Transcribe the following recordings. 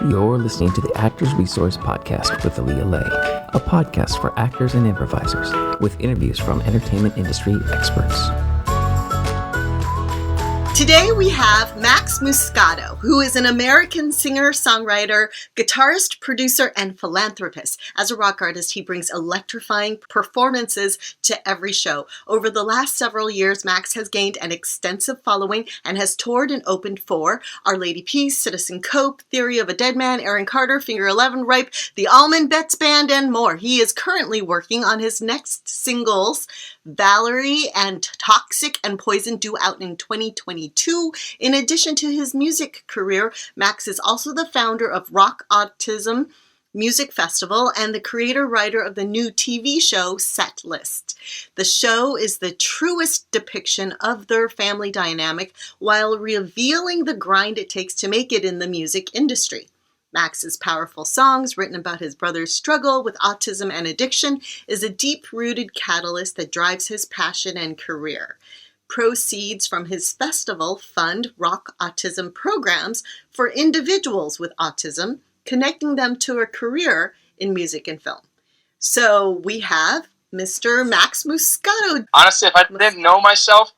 You're listening to the Actors Resource Podcast with Aaliyah Lay, a podcast for actors and improvisers, with interviews from entertainment industry experts. Today we have Max Muscato, who is an American singer-songwriter, guitarist, producer, and philanthropist. As a rock artist, he brings electrifying performances to every show. Over the last several years, Max has gained an extensive following and has toured and opened for Our Lady Peace, Citizen Cope, Theory of a Deadman, Aaron Carter, Finger 11, Ripe, the Allman Betts Band, and more. He is currently working on his next singles, Valarie and Toxic Poison, due out in 2022. In addition to his music career, Max is also the founder of Rock Autism Music Festival and the creator-writer of the new TV show Setlist. The show is the truest depiction of their family dynamic while revealing the grind it takes to make it in the music industry. Max's powerful songs, written about his brother's struggle with autism and addiction, is a deep-rooted catalyst that drives his passion and career. Proceeds from his festival fund Rock Autism programs for individuals with autism, connecting them to a career in music and film. So we have Mr. Max Muscato. Honestly, if I didn't know myself,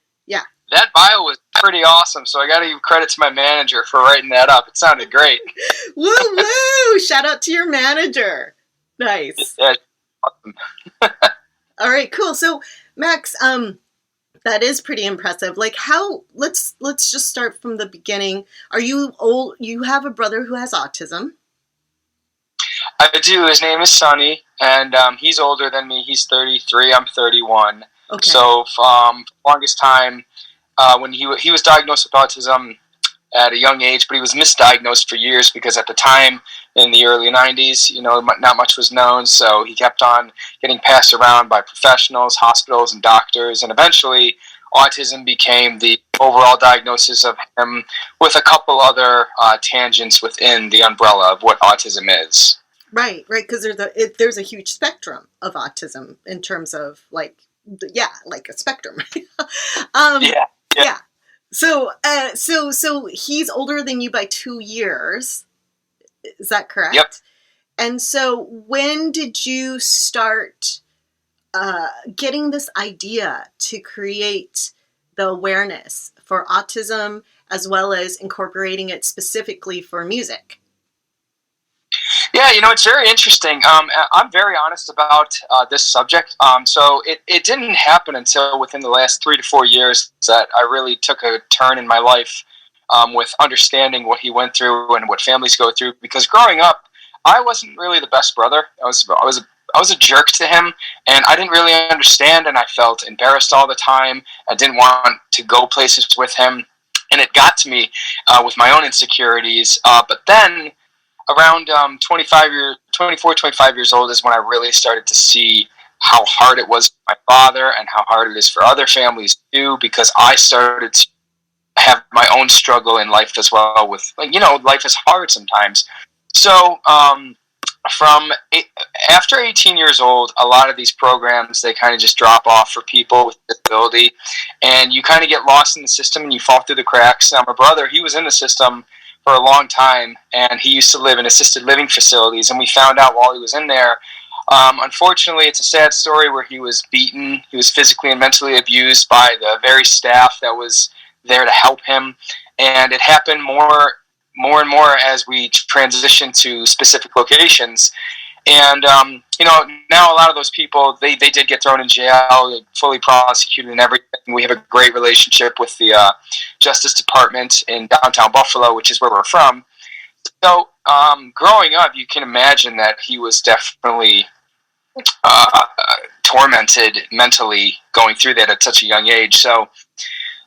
that bio was pretty awesome, so I got to give credit to my manager for writing that up. It sounded great. Woo woo! Shout out to your manager. Nice. Yeah. Awesome. All right, cool. So, Max, that is pretty impressive. Like, let's just start from the beginning. Are you old? You have a brother who has autism? I do. His name is Sonny, and he's older than me. He's 33. I'm 31. Okay. So, longest time, when he was diagnosed with autism at a young age, but he was misdiagnosed for years because at the time in the early 90s, not much was known. So he kept on getting passed around by professionals, hospitals, and doctors. And eventually autism became the overall diagnosis of him with a couple other tangents within the umbrella of what autism is. Right. Because there's a huge spectrum of autism in terms of like a spectrum. Yeah. So he's older than you by 2 years. Is that correct? Yep. And so when did you start getting this idea to create the awareness for autism as well as incorporating it specifically for music? Yeah, it's very interesting. I'm very honest about this subject. So it didn't happen until within the last 3 to 4 years that I really took a turn in my life with understanding what he went through and what families go through. Because growing up, I wasn't really the best brother. I was a jerk to him, and I didn't really understand, and I felt embarrassed all the time. I didn't want to go places with him, and it got to me with my own insecurities. But then around 24, 25 years old is when I really started to see how hard it was for my father and how hard it is for other families too, because I started to have my own struggle in life as well with, life is hard sometimes. So after 18 years old, a lot of these programs, they kind of just drop off for people with disability, and you kind of get lost in the system and you fall through the cracks. Now, my brother, he was in the system for a long time, and he used to live in assisted living facilities, and we found out while he was in there, unfortunately, it's a sad story where he was beaten, he was physically and mentally abused by the very staff that was there to help him, and it happened more and more as we transitioned to specific locations. And now a lot of those people, they did get thrown in jail, fully prosecuted and everything. We have a great relationship with the Justice Department in downtown Buffalo, which is where we're from. So growing up, you can imagine that he was definitely tormented mentally going through that at such a young age. So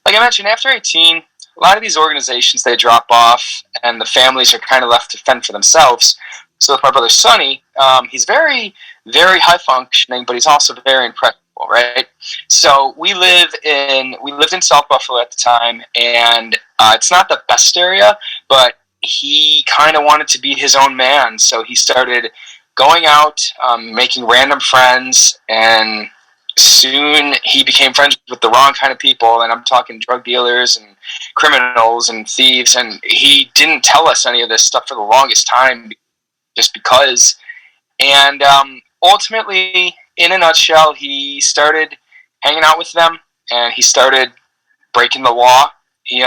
like I mentioned, after 18, a lot of these organizations, they drop off, and the families are kind of left to fend for themselves. So with my brother Sonny, he's very, very high functioning, but he's also very impressionable, right? So we lived in South Buffalo at the time, and it's not the best area, but he kind of wanted to be his own man. So he started going out, making random friends, and soon he became friends with the wrong kind of people, and I'm talking drug dealers and criminals and thieves, and he didn't tell us any of this stuff for the longest time just because. And ultimately, in a nutshell, he started hanging out with them, and he started breaking the law. He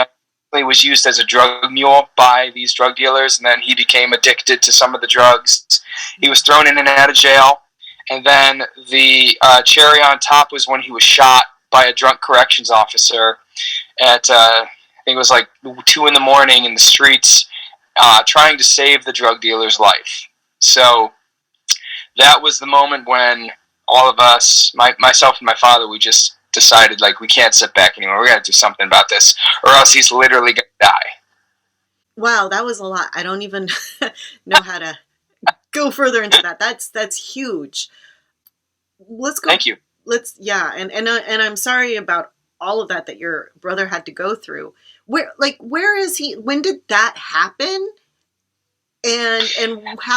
was used as a drug mule by these drug dealers, and then he became addicted to some of the drugs. He was thrown in and out of jail, and then the cherry on top was when he was shot by a drunk corrections officer at, I think it was like 2 in the morning in the streets, trying to save the drug dealer's life. So that was the moment when all of us, myself and my father, we just decided, like, we can't sit back anymore. We got to do something about this, or else he's literally going to die. Wow, that was a lot. I don't even know how to go further into that. That's huge. Let's go. Thank you. And I'm sorry about all of that your brother had to go through. Where is he? When did that happen? And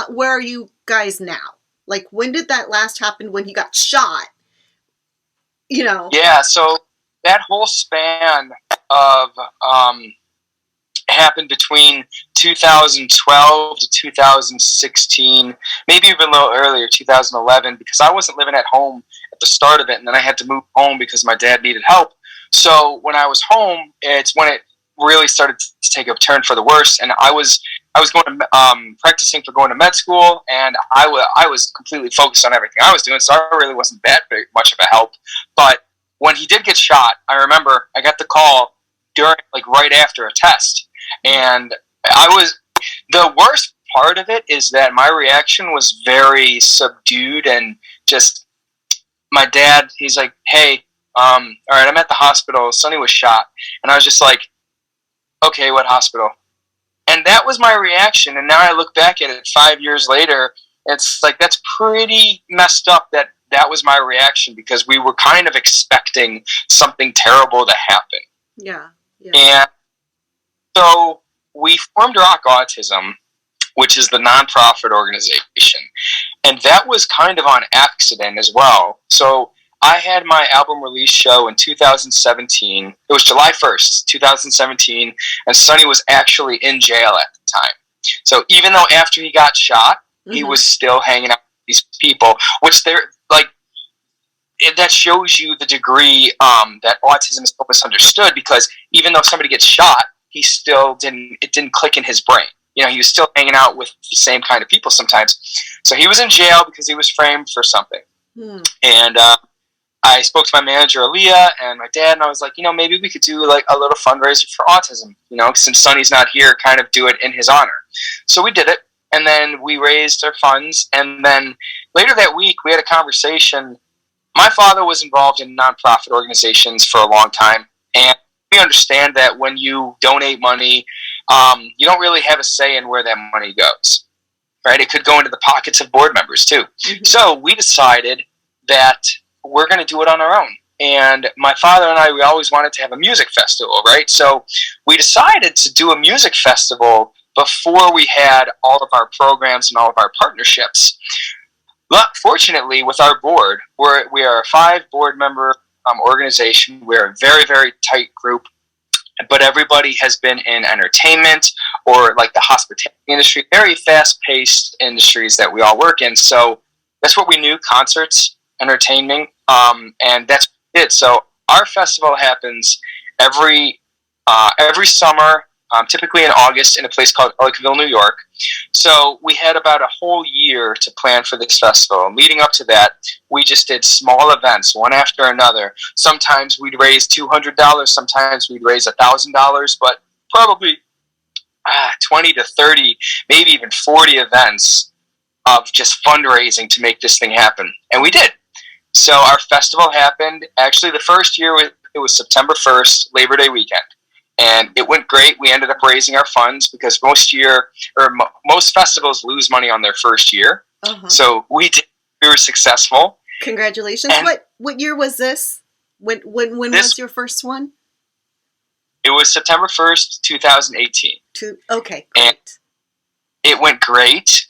where are you guys now? Like, when did that last happen? When he got shot? Yeah. So that whole span of happened between 2012 to 2016, maybe even a little earlier, 2011, because I wasn't living at home at the start of it, and then I had to move home because my dad needed help. So when I was home, it's when it really started to take a turn for the worse, and I was going to practicing for going to med school, and I was completely focused on everything I was doing, so I really wasn't that much of a help. But when he did get shot, I remember I got the call right after a test, and the worst part of it is that my reaction was very subdued, and just my dad, he's like, hey, all right, I'm at the hospital, Sonny was shot, and I was just like, okay, what hospital? And that was my reaction, and now I look back at it 5 years later, it's like, that's pretty messed up that was my reaction, because we were kind of expecting something terrible to happen. Yeah. And so we formed Rock Autism, which is the nonprofit organization, and that was kind of on accident as well. So I had my album release show in 2017. It was July 1st, 2017, and Sonny was actually in jail at the time. So even though after he got shot, he was still hanging out with these people, which they're like, that shows you the degree that autism is so misunderstood, because even though somebody gets shot, it didn't click in his brain. He was still hanging out with the same kind of people sometimes. So he was in jail because he was framed for something. And I spoke to my manager, Aaliyah, and my dad, and I was like, maybe we could do like a little fundraiser for autism, since Sonny's not here, kind of do it in his honor. So we did it, and then we raised our funds, and then later that week we had a conversation. My father was involved in nonprofit organizations for a long time, and we understand that when you donate money, you don't really have a say in where that money goes, right? It could go into the pockets of board members too. So we decided that we're going to do it on our own. And my father and I, we always wanted to have a music festival, right? So we decided to do a music festival before we had all of our programs and all of our partnerships. But fortunately, with our board, we are a 5-board member organization. We're a very, very tight group, but everybody has been in entertainment or like the hospitality industry, very fast-paced industries that we all work in. So that's what we knew: concerts, entertaining, and that's what we did. So our festival happens every summer, typically in August, in a place called Ellicottville, New York. So we had about a whole year to plan for this festival. And leading up to that, we just did small events, one after another. Sometimes we'd raise $200, sometimes we'd raise $1,000, but probably 20 to 30, maybe even 40 events of just fundraising to make this thing happen. And we did. So our festival happened, actually the first year, it was September 1st, Labor Day weekend. And it went great. We ended up raising our funds because most festivals lose money on their first year. So we were successful. Congratulations. And what year was this? When was your first one? It was September 1st, 2018. Okay, great. And it went great.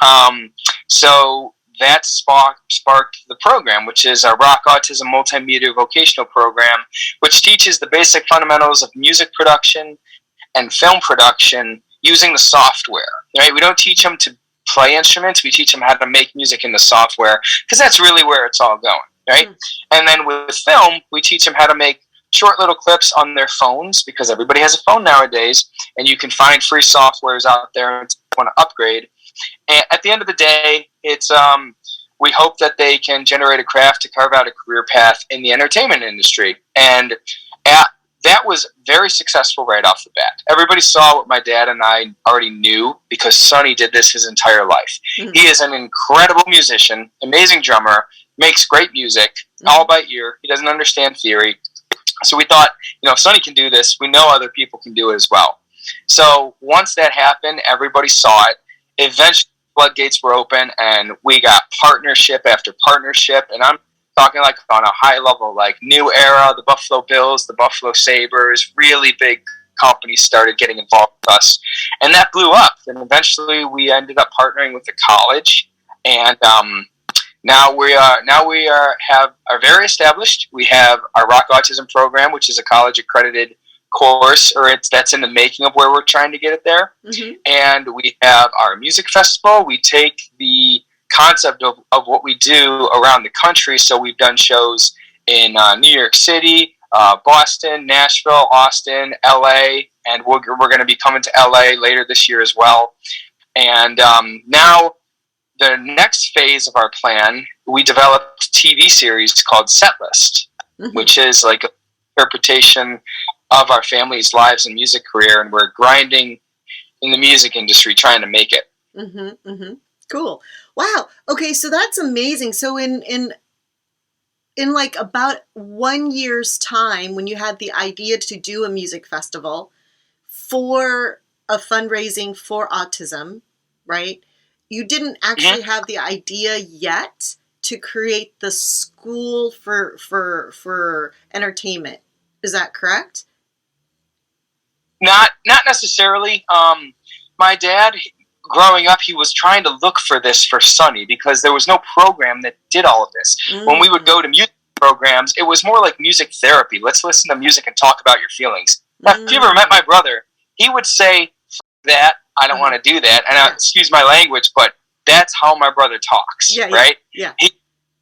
So that sparked the program, which is our Rock Autism Multimedia Vocational Program, which teaches the basic fundamentals of music production and film production using the software, right? We don't teach them to play instruments. We teach them how to make music in the software, because that's really where it's all going, right? And then with film, we teach them how to make short little clips on their phones, because everybody has a phone nowadays, and you can find free softwares out there if you want to upgrade. And at the end of the day, it's we hope that they can generate a craft to carve out a career path in the entertainment industry. And that was very successful right off the bat. Everybody saw what my dad and I already knew, because Sonny did this his entire life. He is an incredible musician, amazing drummer, makes great music, all by ear. He doesn't understand theory. So we thought, if Sonny can do this, we know other people can do it as well. So once that happened, everybody saw it. Eventually, floodgates were open, and we got partnership after partnership, and I'm talking like on a high level, like New Era, the Buffalo Bills, the Buffalo Sabres, really big companies started getting involved with us, and that blew up. And eventually, we ended up partnering with the college, and now we are very established. We have our Rock Autism program, which is a college accredited course, or that's in the making of where we're trying to get it there. And we have our music festival. We take the concept of what we do around the country. So we've done shows in New York City, Boston, Nashville, Austin, LA, and we're going to be coming to LA later this year as well. And now the next phase of our plan, we developed a TV series called Setlist, which is like an interpretation of our family's lives and music career, and we're grinding in the music industry trying to make it. Cool. Wow. Okay, so that's amazing. So in like about 1 year's time, when you had the idea to do a music festival for a fundraising for autism, right? You didn't actually have the idea yet to create the school for entertainment. Is that correct? Not necessarily. My dad, growing up, he was trying to look for this for Sonny, because there was no program that did all of this. When we would go to music programs, it was more like music therapy. Let's listen to music and talk about your feelings. If you ever met my brother, he would say, "F that, I don't want to do that." And excuse my language, but that's how my brother talks, right? Yeah.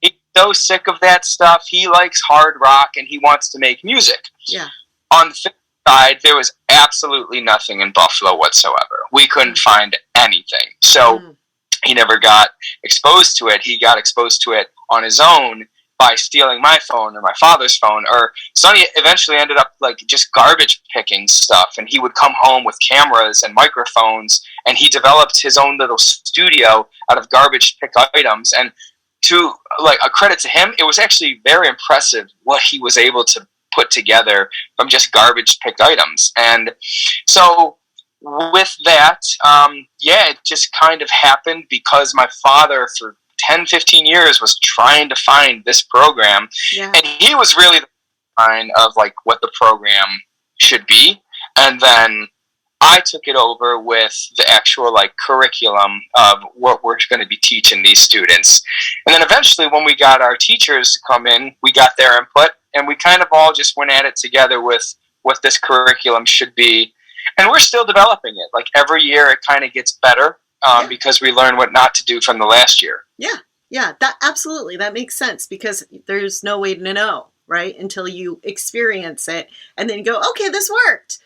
He's so sick of that stuff. He likes hard rock, and he wants to make music. Yeah. On the flip side, there was absolutely nothing in Buffalo whatsoever. We couldn't find anything. So he never got exposed to it. He got exposed to it on his own by stealing my phone or my father's phone. Or Sonny eventually ended up like just garbage picking stuff, and he would come home with cameras and microphones, and he developed his own little studio out of garbage pick items. And to like a credit to him, it was actually very impressive what he was able to put together from just garbage picked items. And so with that, it just kind of happened because my father for 10, 15 years was trying to find this program. And he was really the kind of like what the program should be. And then I took it over with the actual like curriculum of what we're going to be teaching these students. And then eventually when we got our teachers to come in, we got their input, and we kind of all just went at it together with what this curriculum should be. And we're still developing it. Like every year it kind of gets better because we learn what not to do from the last year. Yeah, that absolutely. That makes sense, because there's no way to know, right? Until you experience it and then go, okay, this worked.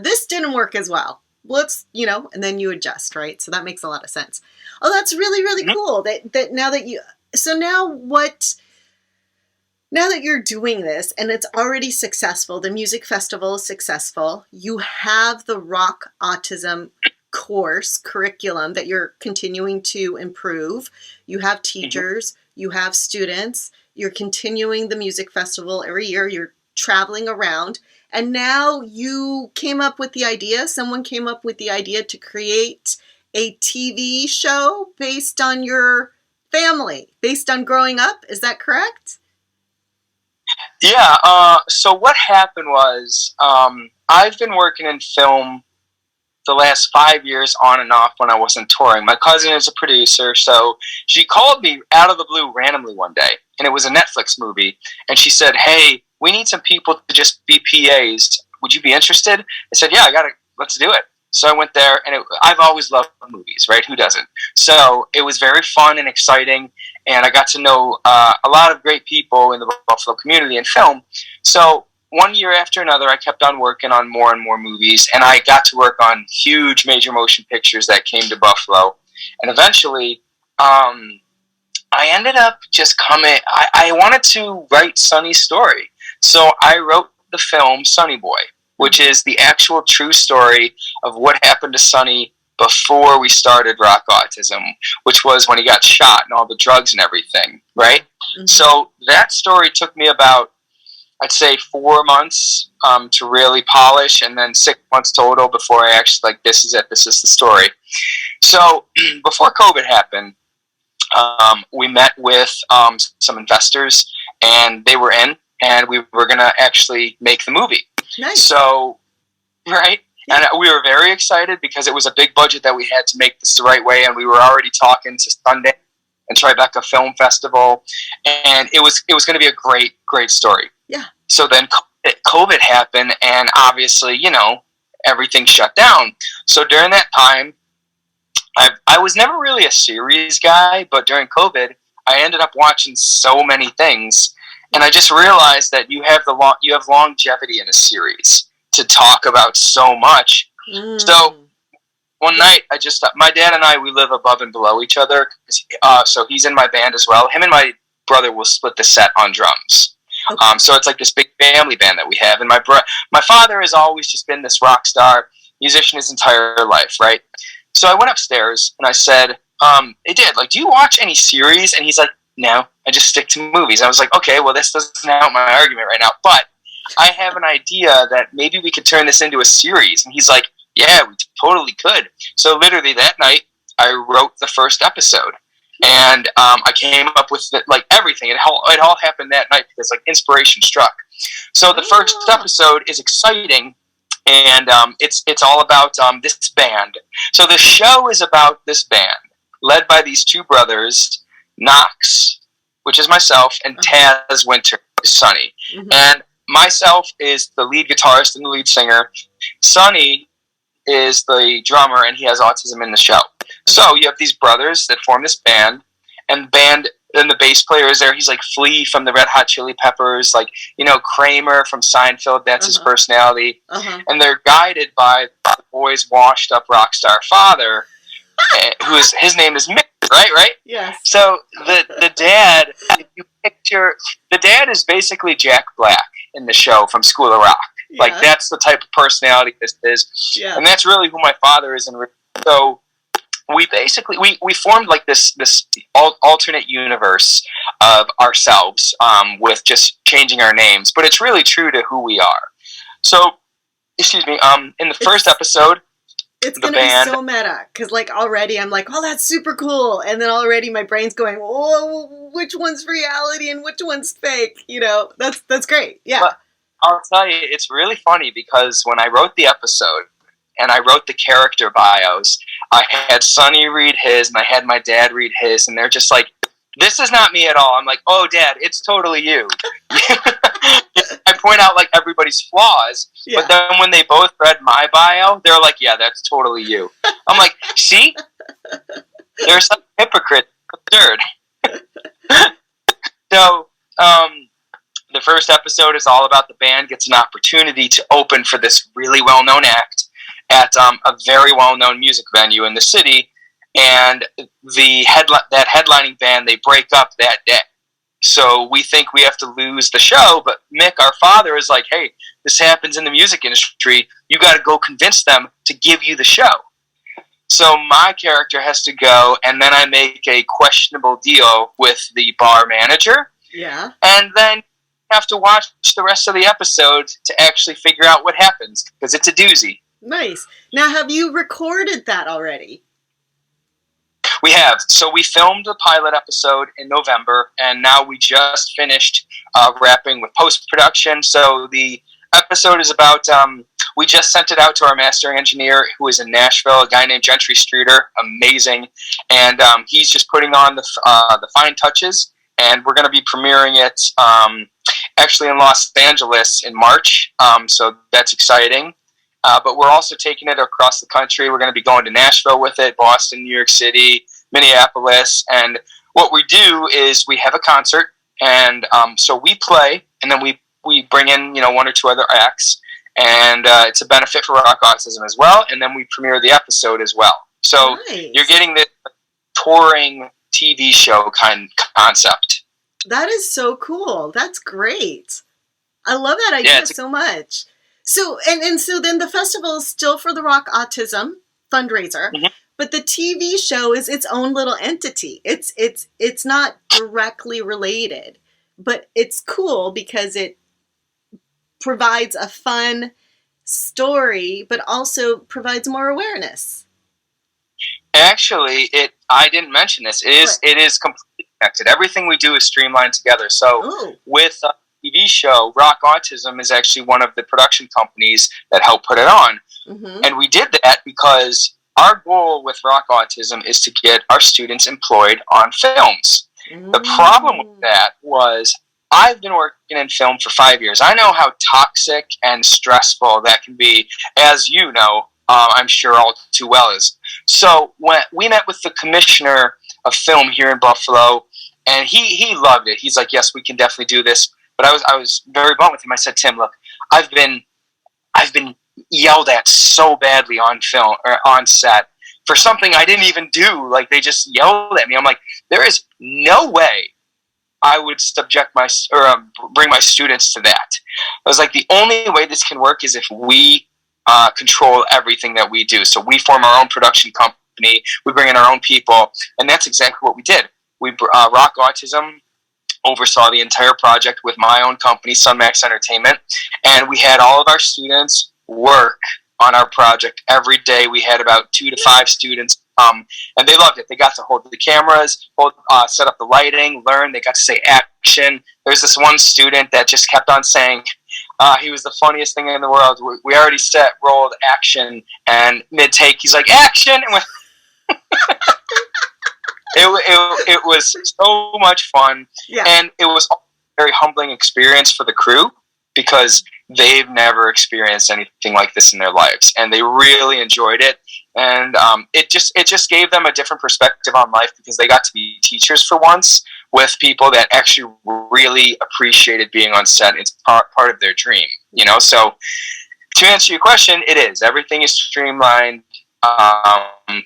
This didn't work as well. Let's, and then you adjust, right? So that makes a lot of sense. Oh, that's really, really cool. That now that now that you're doing this and it's already successful, the music festival is successful, you have the Rock Autism curriculum that you're continuing to improve. You have teachers, you have students, you're continuing the music festival every year, you're traveling around, and now you came up with the idea, someone came up with the idea to create a TV show based on your family, based on growing up. Is that correct? Yeah, so what happened was I've been working in film the last 5 years on and off when I wasn't touring. My cousin is a producer, so she called me out of the blue randomly one day, and it was a Netflix movie, and she said, "Hey, we need some people to just be PAs. Would you be interested?" I said, "Yeah, let's do it." So I went there, and I've always loved movies, right? Who doesn't? So it was very fun and exciting, and I got to know a lot of great people in the Buffalo community and film. So one year after another, I kept on working on more and more movies, and I got to work on huge major motion pictures that came to Buffalo. And eventually, I ended up just coming. I wanted to write Sonny's story, so I wrote the film Sonny Boy, which is the actual true story of what happened to Sonny before we started Rock Autism, which was when he got shot and all the drugs and everything, right? Mm-hmm. So that story took me about, I'd say, 4 months to really polish, and then 6 months total before I actually, this is it, this is the story. So before COVID happened, we met with some investors, and they were in, and we were going to actually make the movie. Nice. So, right? And we were very excited because it was a big budget that we had to make this the right way, and we were already talking to Sunday and Tribeca Film Festival, and it was going to be a great, great story. Yeah. So then COVID happened, and obviously, everything shut down. So during that time, I was never really a series guy, but during COVID, I ended up watching so many things, and I just realized that you have longevity in a series to talk about so much. So one night, my dad and I, we live above and below each other, so he's in my band as well. Him and my brother will split the set on drums. Okay. So it's like this big family band that we have, and my father has always just been this rock star musician his entire life, right? So I went upstairs and I said, "Hey Dad, do you watch any series?" And he's like, "No, I just stick to movies." I was like, "Okay, well this doesn't help my argument right now, but I have an idea that maybe we could turn this into a series." And he's like, "Yeah, we totally could." So literally that night, I wrote the first episode. And I came up with everything. It all happened that night because inspiration struck. So the first episode is exciting, and it's all about this band. So the show is about this band led by these two brothers, Knox, which is myself, and Taz Winter, Sonny. Mm-hmm. And myself is the lead guitarist and the lead singer. Sonny is the drummer, and he has autism in the show. So you have these brothers that form this band, and the bass player is there. He's like Flea from the Red Hot Chili Peppers, Kramer from Seinfeld. That's his personality. And they're guided by the boy's washed-up rock star father, his name is Mick. Right? Yes. So the dad, if you picture, the dad is basically Jack Black in the show from School of Rock. Yeah. That's the type of personality this is. Yeah. And that's really who my father is. So we basically, we formed this alternate universe of ourselves with just changing our names. But it's really true to who we are. So, in the first episode, it's going to be so meta, because already I'm like, oh, that's super cool. And then already my brain's going, whoa, which one's reality and which one's fake? That's great. Yeah. But I'll tell you, it's really funny because when I wrote the episode and I wrote the character bios, I had Sonny read his and I had my dad read his, and they're just like, "This is not me at all." I'm like, "Oh, Dad, it's totally you." I point out everybody's flaws, but then when they both read my bio, they're like, "Yeah, that's totally you." I'm like, "See? There's some hypocrite third." So, the first episode is all about the band gets an opportunity to open for this really well-known act at a very well-known music venue in the city, and that headlining band, they break up that day. So we think we have to lose the show, but Mick, our father, is like, "Hey, this happens in the music industry. You got to go convince them to give you the show." So my character has to go, and then I make a questionable deal with the bar manager. Yeah. And then have to watch the rest of the episode to actually figure out what happens, because it's a doozy. Nice. Now, have you recorded that already? We have. So we filmed the pilot episode in November, and now we just finished wrapping with post-production. So the episode is about, we just sent it out to our mastering engineer who is in Nashville, a guy named Gentry Streeter, amazing. And he's just putting on the fine touches, and we're going to be premiering it actually in Los Angeles in March, so that's exciting. But we're also taking it across the country. We're going to be going to Nashville with it, Boston, New York City, Minneapolis, and what we do is we have a concert, and so we play, and then we bring in, one or two other acts, and it's a benefit for Rock Autism as well, and then we premiere the episode as well. So Nice. You're getting this touring TV show concept. That is so cool. That's great. I love that idea so much. So and so then the festival is still for the Rock Autism fundraiser, Mm-hmm. but the TV show is its own little entity. It's not directly related, but it's cool because it provides a fun story, but also provides more awareness. Actually, I didn't mention this. It is completely connected. Everything we do is streamlined together. So with a TV show, Rock Autism is actually one of the production companies that helped put it on. Mm-hmm. And we did that because our goal with Rock Autism is to get our students employed on films. The problem with that was I've been working in film for 5 years. I know how toxic and stressful that can be, as you know, I'm sure all too well is. So when we met with the commissioner of film here in Buffalo, and he loved it. He's like, yes, we can definitely do this. But I was very blunt with him. I said, Tim, look, I've been yelled at so badly on film or on set for something I didn't even do. Like, they just yelled at me. I'm like, there is no way I would bring my students to that. I was like, the only way this can work is if we control everything that we do. So we form our own production company. We bring in our own people, and that's exactly what we did. Rock Autism oversaw the entire project with my own company, Sunmax Entertainment, and we had all of our students work on our project every day. We had about 2 to 5 students, and they loved it. They got to hold the cameras, set up the lighting, learn. They got to say action. There's this one student that just kept on saying, he was the funniest thing in the world. We already rolled action, and mid-take, he's like, action! And it was so much fun, and it was a very humbling experience for the crew because they've never experienced anything like this in their lives, and they really enjoyed it. And it just gave them a different perspective on life because they got to be teachers for once with people that actually really appreciated being on set. It's part of their dream, So to answer your question, it is. Everything is streamlined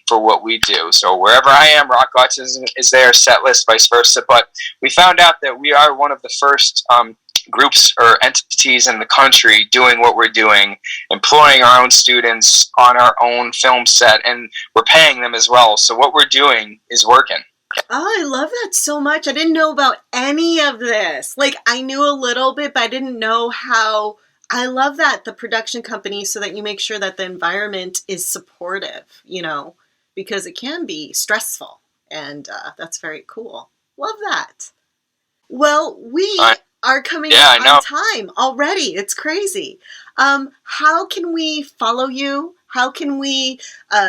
for what we do. So wherever I am, Rock Autism is there, Setlist, vice versa. But we found out that we are one of the first groups or entities in the country doing what we're doing, employing our own students on our own film set, and we're paying them as well. So what we're doing is working. Oh, I love that so much. I didn't know about any of this. Like, I knew a little bit, but I didn't know how. I love that, the production company, so that you make sure that the environment is supportive, because it can be stressful. And that's very cool. Love that. Well, we are coming up on time already. It's crazy. How can we follow you? How can we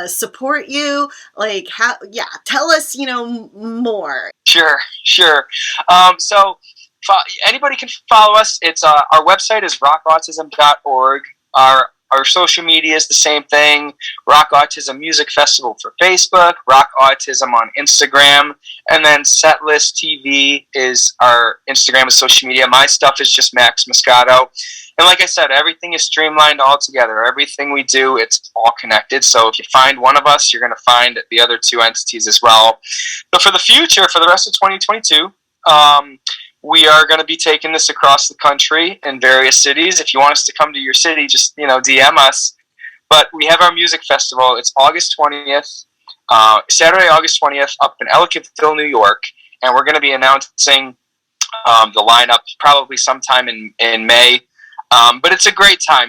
support you? Like, tell us, more. Sure. So anybody can follow us. It's our website is rockautism.org. Our social media is the same thing. Rock Autism Music Festival for Facebook, Rock Autism on Instagram, and then Setlist TV is our Instagram and social media. My stuff is just Max Muscato. And like I said, everything is streamlined all together. Everything we do, it's all connected. So if you find one of us, you're going to find the other 2 entities as well. But for the future, for the rest of 2022, we are going to be taking this across the country in various cities. If you want us to come to your city, just DM us. But we have our music festival. It's August 20th, Saturday, August 20th, up in Ellicottville, New York, and we're going to be announcing the lineup probably sometime in May. But it's a great time.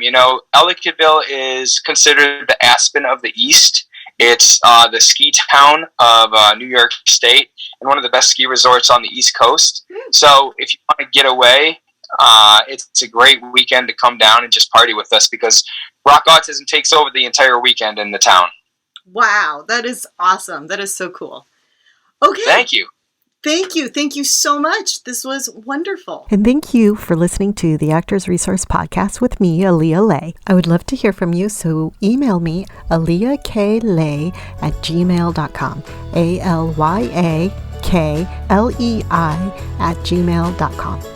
Ellicottville is considered the Aspen of the East. It's the ski town of New York State and one of the best ski resorts on the East Coast. So if you want to get away It's a great weekend to come down and just party with us, because Rock Autism takes over the entire weekend in the town. Wow, that is awesome. That is so cool. Okay. Thank you. Thank you. Thank you so much. This was wonderful. And thank you for listening to the Actors Resource Podcast with me, Aaliyah Lay. I would love to hear from you, so email me, aaliyahklei@gmail.com, ALYAKLEI@gmail.com.